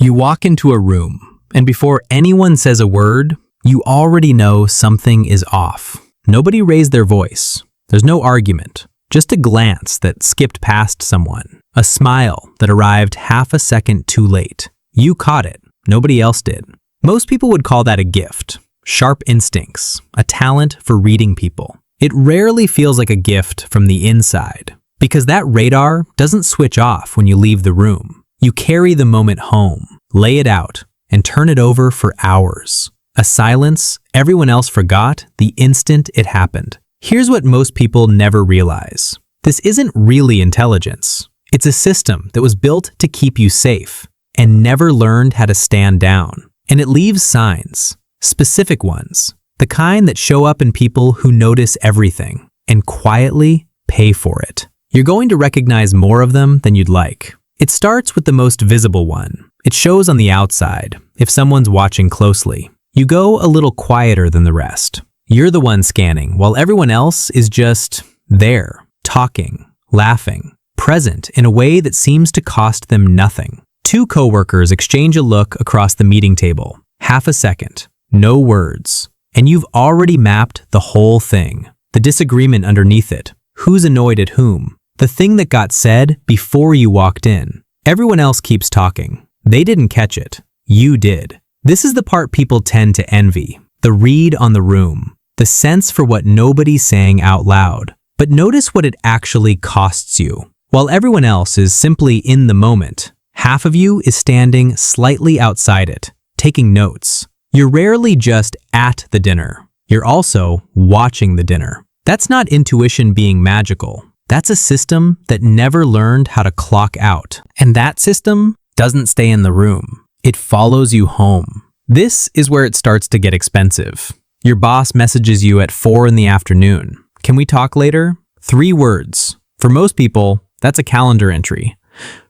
You walk into a room, and before anyone says a word, you already know something is off. Nobody raised their voice. There's no argument. Just a glance that skipped past someone. A smile that arrived half a second too late. You caught it. Nobody else did. Most people would call that a gift. Sharp instincts. A talent for reading people. It rarely feels like a gift from the inside, because that radar doesn't switch off when you leave the room. You carry the moment home, lay it out, and turn it over for hours. A silence everyone else forgot the instant it happened. Here's what most people never realize. This isn't really intelligence. It's a system that was built to keep you safe and never learned how to stand down. And it leaves signs, specific ones, the kind that show up in people who notice everything and quietly pay for it. You're going to recognize more of them than you'd like. It starts with the most visible one. It shows on the outside, if someone's watching closely. You go a little quieter than the rest. You're the one scanning, while everyone else is just there, talking, laughing, present in a way that seems to cost them nothing. Two coworkers exchange a look across the meeting table. Half a second, no words. And you've already mapped the whole thing. The disagreement underneath it. Who's annoyed at whom? The thing that got said before you walked in. Everyone else keeps talking. They didn't catch it. You did. This is the part people tend to envy. The read on the room. The sense for what nobody's saying out loud. But notice what it actually costs you. While everyone else is simply in the moment, half of you is standing slightly outside it, taking notes. You're rarely just at the dinner. You're also watching the dinner. That's not intuition being magical. That's a system that never learned how to clock out. And that system doesn't stay in the room. It follows you home. This is where it starts to get expensive. Your boss messages you at 4 p.m. Can we talk later? 3 words. For most people, that's a calendar entry.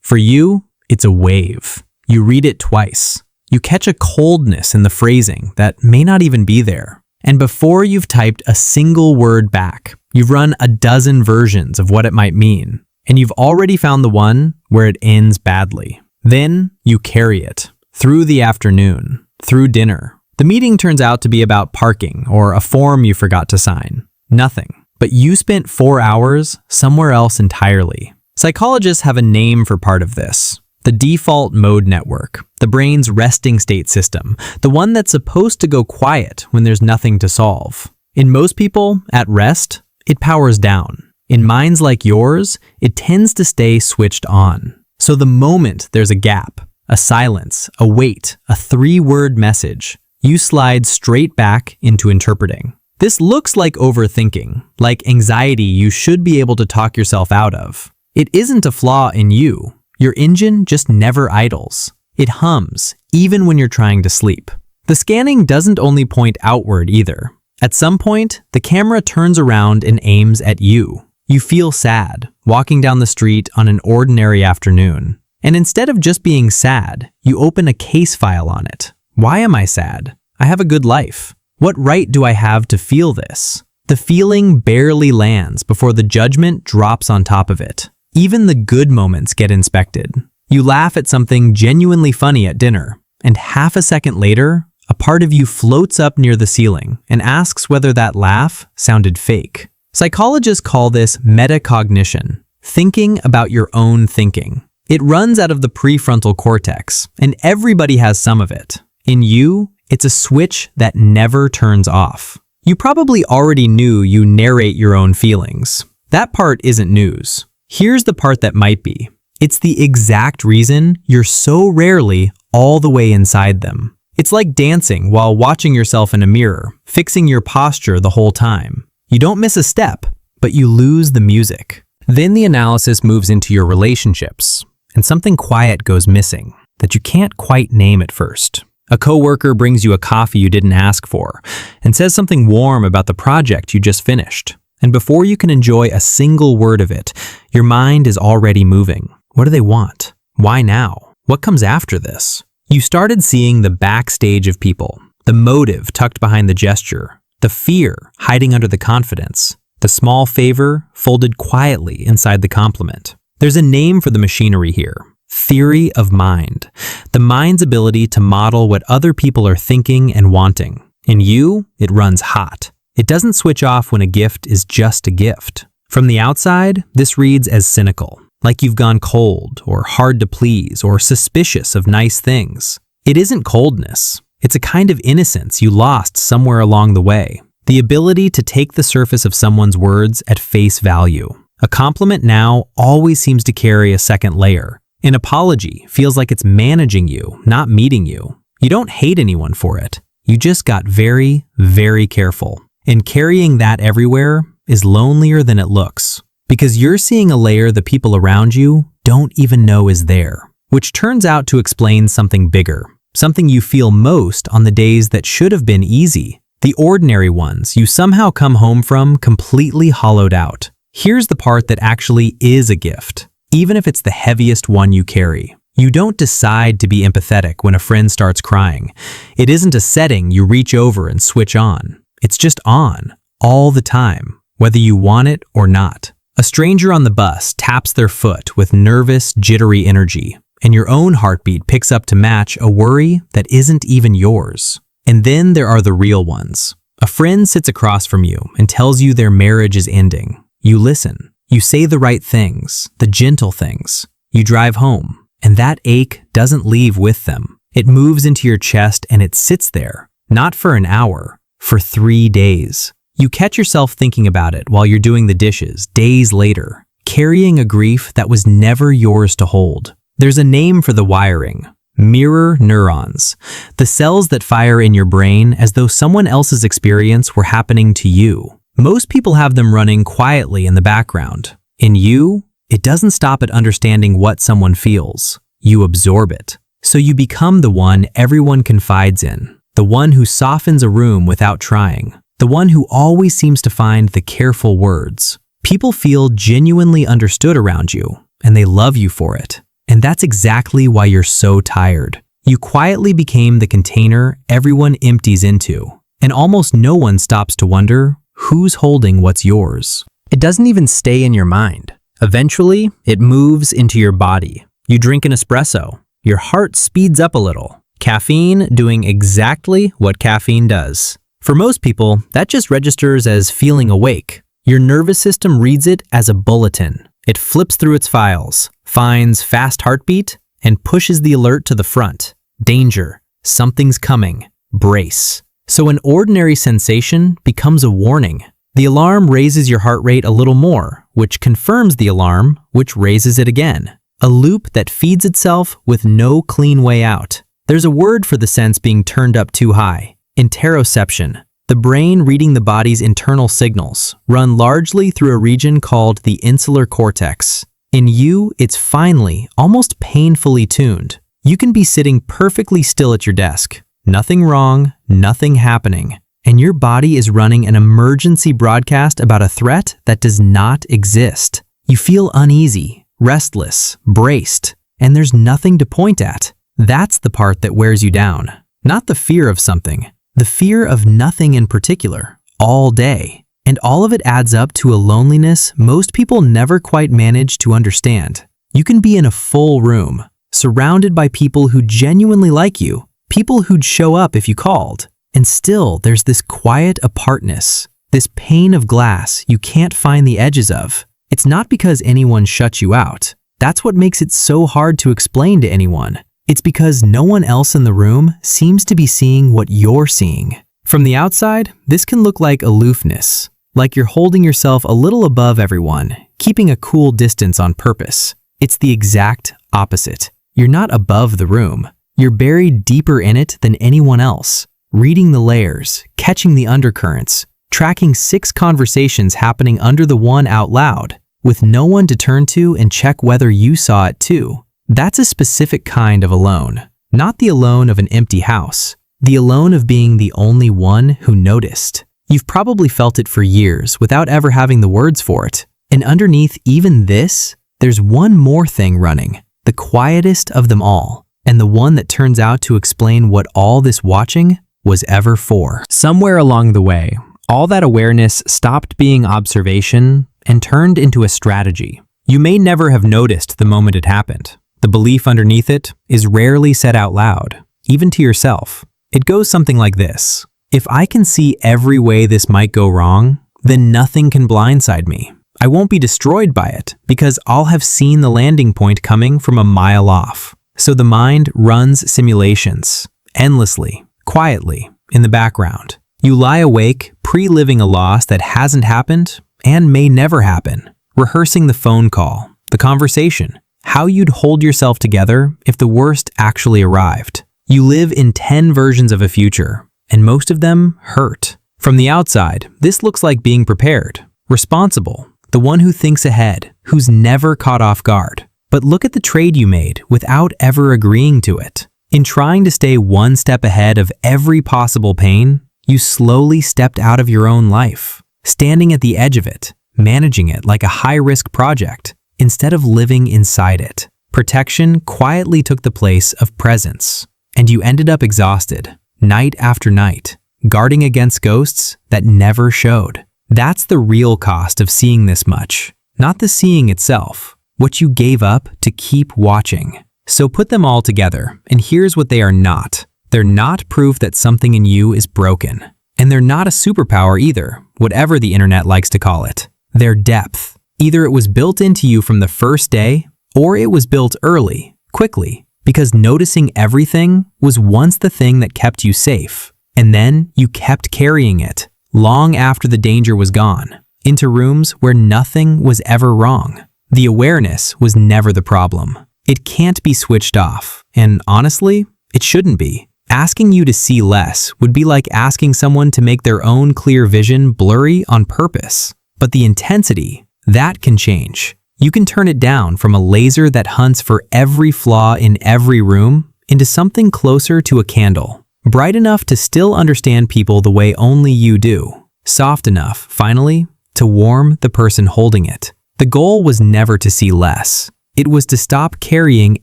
For you, it's a wave. You read it twice. You catch a coldness in the phrasing that may not even be there. And before you've typed a single word back, you've run a dozen versions of what it might mean. And you've already found the one where it ends badly. Then you carry it through the afternoon, through dinner. The meeting turns out to be about parking or a form you forgot to sign. Nothing. But you spent 4 hours somewhere else entirely. Psychologists have a name for part of this. The default mode network, the brain's resting state system, the one that's supposed to go quiet when there's nothing to solve. In most people, at rest, it powers down. In minds like yours, it tends to stay switched on. So the moment there's a gap, a silence, a wait, a 3-word message, you slide straight back into interpreting. This looks like overthinking, like anxiety you should be able to talk yourself out of. It isn't a flaw in you. Your engine just never idles. It hums, even when you're trying to sleep. The scanning doesn't only point outward either. At some point, the camera turns around and aims at you. You feel sad, walking down the street on an ordinary afternoon. And instead of just being sad, you open a case file on it. Why am I sad? I have a good life. What right do I have to feel this? The feeling barely lands before the judgment drops on top of it. Even the good moments get inspected. You laugh at something genuinely funny at dinner, and half a second later, a part of you floats up near the ceiling and asks whether that laugh sounded fake. Psychologists call this metacognition, thinking about your own thinking. It runs out of the prefrontal cortex, and everybody has some of it. In you, it's a switch that never turns off. You probably already knew you narrate your own feelings. That part isn't news. Here's the part that might be. It's the exact reason you're so rarely all the way inside them. It's like dancing while watching yourself in a mirror, fixing your posture the whole time. You don't miss a step, but you lose the music. Then the analysis moves into your relationships, and something quiet goes missing that you can't quite name at first. A coworker brings you a coffee you didn't ask for and says something warm about the project you just finished. And before you can enjoy a single word of it, your mind is already moving. What do they want? Why now? What comes after this? You started seeing the backstage of people, the motive tucked behind the gesture, the fear hiding under the confidence, the small favor folded quietly inside the compliment. There's a name for the machinery here. Theory of mind. The mind's ability to model what other people are thinking and wanting. In you, it runs hot. It doesn't switch off when a gift is just a gift. From the outside, this reads as cynical, like you've gone cold or hard to please or suspicious of nice things. It isn't coldness. It's a kind of innocence you lost somewhere along the way. The ability to take the surface of someone's words at face value. A compliment now always seems to carry a second layer. An apology feels like it's managing you, not meeting you. You don't hate anyone for it. You just got very, very careful. And carrying that everywhere is lonelier than it looks. Because you're seeing a layer the people around you don't even know is there. Which turns out to explain something bigger. Something you feel most on the days that should have been easy. The ordinary ones you somehow come home from completely hollowed out. Here's the part that actually is a gift, even if it's the heaviest one you carry. You don't decide to be empathetic when a friend starts crying. It isn't a setting you reach over and switch on. It's just on, all the time, whether you want it or not. A stranger on the bus taps their foot with nervous, jittery energy, and your own heartbeat picks up to match a worry that isn't even yours. And then there are the real ones. A friend sits across from you and tells you their marriage is ending. You listen. You say the right things, the gentle things. You drive home, and that ache doesn't leave with them. It moves into your chest and it sits there, not for an hour, for 3 days. You catch yourself thinking about it while you're doing the dishes days later, carrying a grief that was never yours to hold. There's a name for the wiring. Mirror neurons, the cells that fire in your brain as though someone else's experience were happening to you. Most people have them running quietly in the background. In you, it doesn't stop at understanding what someone feels. You absorb it. So you become the one everyone confides in, the one who softens a room without trying, the one who always seems to find the careful words. People feel genuinely understood around you, and they love you for it. And that's exactly why you're so tired. You quietly became the container everyone empties into, and almost no one stops to wonder who's holding what's yours. It doesn't even stay in your mind. Eventually, it moves into your body. You drink an espresso. Your heart speeds up a little. Caffeine doing exactly what caffeine does. For most people, that just registers as feeling awake. Your nervous system reads it as a bulletin. It flips through its files, finds fast heartbeat, and pushes the alert to the front. Danger. Something's coming. Brace. So an ordinary sensation becomes a warning. The alarm raises your heart rate a little more, which confirms the alarm, which raises it again. A loop that feeds itself with no clean way out. There's a word for the sense being turned up too high. Interoception. The brain reading the body's internal signals, run largely through a region called the insular cortex. In you, it's finely, almost painfully tuned. You can be sitting perfectly still at your desk. Nothing wrong, nothing happening. And your body is running an emergency broadcast about a threat that does not exist. You feel uneasy, restless, braced, and there's nothing to point at. That's the part that wears you down. Not the fear of something. The fear of nothing in particular, all day. And all of it adds up to a loneliness most people never quite manage to understand. You can be in a full room, surrounded by people who genuinely like you, people who'd show up if you called. And still, there's this quiet apartness, this pane of glass you can't find the edges of. It's not because anyone shuts you out. That's what makes it so hard to explain to anyone. It's because no one else in the room seems to be seeing what you're seeing. From the outside, this can look like aloofness, like you're holding yourself a little above everyone, keeping a cool distance on purpose. It's the exact opposite. You're not above the room. You're buried deeper in it than anyone else, reading the layers, catching the undercurrents, tracking 6 conversations happening under the one out loud, with no one to turn to and check whether you saw it too. That's a specific kind of alone, not the alone of an empty house, the alone of being the only one who noticed. You've probably felt it for years without ever having the words for it. And underneath even this, there's one more thing running, the quietest of them all, and the one that turns out to explain what all this watching was ever for. Somewhere along the way, all that awareness stopped being observation and turned into a strategy. You may never have noticed the moment it happened, The belief underneath it is rarely said out loud, even to yourself. It goes something like this. If I can see every way this might go wrong, then nothing can blindside me. I won't be destroyed by it because I'll have seen the landing point coming from a mile off. So the mind runs simulations, endlessly, quietly, in the background. You lie awake, pre-living a loss that hasn't happened and may never happen, rehearsing the phone call, the conversation, how you'd hold yourself together if the worst actually arrived. You live in 10 versions of a future, and most of them hurt. From the outside, this looks like being prepared, responsible, the one who thinks ahead, who's never caught off guard. But look at the trade you made without ever agreeing to it. In trying to stay one step ahead of every possible pain, you slowly stepped out of your own life, standing at the edge of it, managing it like a high-risk project, instead of living inside it. Protection quietly took the place of presence, and you ended up exhausted, night after night, guarding against ghosts that never showed. That's the real cost of seeing this much, not the seeing itself, what you gave up to keep watching. So put them all together, and here's what they are not. They're not proof that something in you is broken. And they're not a superpower either, whatever the internet likes to call it. They're depth. Either it was built into you from the first day, or it was built early, quickly, because noticing everything was once the thing that kept you safe. And then you kept carrying it, long after the danger was gone, into rooms where nothing was ever wrong. The awareness was never the problem. It can't be switched off, and honestly, it shouldn't be. Asking you to see less would be like asking someone to make their own clear vision blurry on purpose. But the intensity, that can change. You can turn it down from a laser that hunts for every flaw in every room into something closer to a candle, bright enough to still understand people the way only you do, soft enough, finally, to warm the person holding it. The goal was never to see less. It was to stop carrying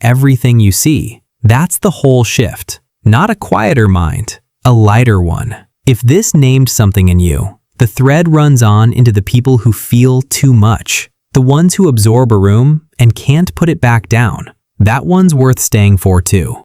everything you see. That's the whole shift. Not a quieter mind, a lighter one. If this named something in you, the thread runs on into the people who feel too much, the ones who absorb a room and can't put it back down. That one's worth staying for too.